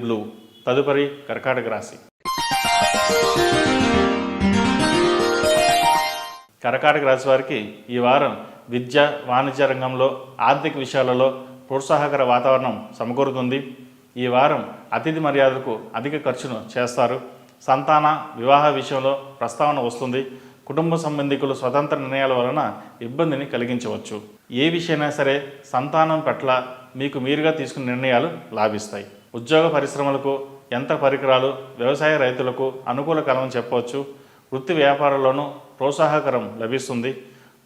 Blue. తదుపరి కర్కాటక రాశి. కర్కాటక రాశి వారికి ఈ వారం విద్య, వాణిజ్య రంగంలో, ఆర్థిక విషయాలలో ప్రోత్సాహకర వాతావరణం సమకూరుతుంది. ఈ వారం అతిథి మర్యాదలకు అధిక ఖర్చును చేస్తారు. సంతాన, వివాహ విషయంలో ప్రస్తావన వస్తుంది. కుటుంబ సంబంధికులు స్వతంత్ర నిర్ణయాల వలన ఇబ్బందిని కలిగించవచ్చు. ఏ విషయమైనా సరే సంతానం పట్ల మీకు మీరుగా తీసుకున్న నిర్ణయాలు లాభిస్తాయి. ఉద్యోగ పరిశ్రమలకు, యంత్ర పరికరాలు, వ్యవసాయ రైతులకు అనుకూల కాలం చెప్పవచ్చు. వృత్తి వ్యాపారాల్లోనూ ప్రోత్సాహకరం లభిస్తుంది.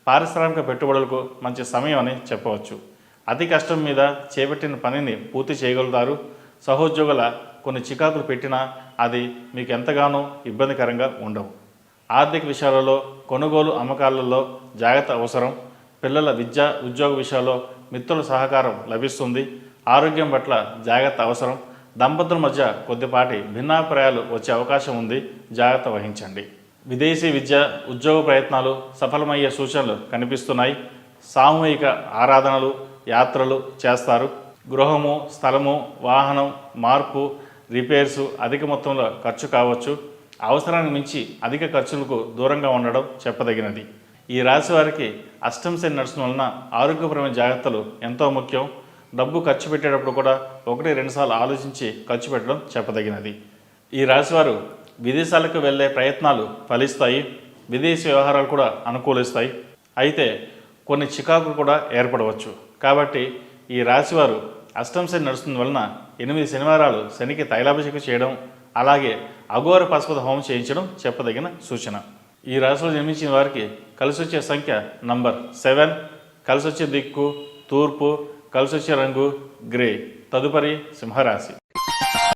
పారిశ్రామిక పెట్టుబడులకు మంచి సమయం అని చెప్పవచ్చు. అతి కష్టం మీద చేపట్టిన పనిని పూర్తి చేయగలుగుతారు. సహోద్యోగుల కొన్ని చికాకులు పెట్టినా అది మీకు ఎంతగానో ఇబ్బందికరంగా ఉండవు. ఆర్థిక విషయాలలో, కొనుగోలు అమ్మకాలలో జాగ్రత్త అవసరం. పిల్లల విద్య, ఉద్యోగ విషయాల్లో మిత్రుల సహకారం లభిస్తుంది. ఆరోగ్యం పట్ల జాగ్రత్త అవసరం. దంపతుల మధ్య కొద్దిపాటి భిన్నాభిప్రాయాలు వచ్చే అవకాశం ఉంది, జాగ్రత్త వహించండి. విదేశీ విద్య, ఉద్యోగ ప్రయత్నాలు సఫలమయ్యే సూచనలు కనిపిస్తున్నాయి. సామూహిక ఆరాధనలు, యాత్రలు చేస్తారు. గృహము, స్థలము, వాహనం మార్పు, రిపేర్సు అధిక మొత్తంలో ఖర్చు కావచ్చు. అవసరానికి మించి అధిక ఖర్చులకు దూరంగా ఉండడం చెప్పదగినది. ఈ రాశి వారికి అష్టమ శని నడుస్తున్న వలన ఆరోగ్యపరమైన జాగ్రత్తలు ఎంతో ముఖ్యం. డబ్బు ఖర్చు పెట్టేటప్పుడు కూడా 1-2 సార్లు ఆలోచించి ఖర్చు పెట్టడం చెప్పదగినది. ఈ రాశివారు విదేశాలకు వెళ్ళే ప్రయత్నాలు ఫలిస్తాయి. విదేశీ వ్యవహారాలు కూడా అనుకూలిస్తాయి. అయితే కొన్ని చికాకులు కూడా ఏర్పడవచ్చు. కాబట్టి ఈ రాశివారు అష్టమ శని నడుస్తున్న వలన 8 శనివారాలు శనికి తైలాభిషేకం చేయడం, అలాగే అఘోర పశుపత హోమం చేయించడం చెప్పదగిన సూచన. ఈ రాశిలో జన్మించిన వారికి కలిసి వచ్చే సంఖ్య నంబర్ 7, కలిసి వచ్చే దిక్కు తూర్పు, కలిసి వచ్చే రంగు గ్రే. తదుపరి సింహరాశి.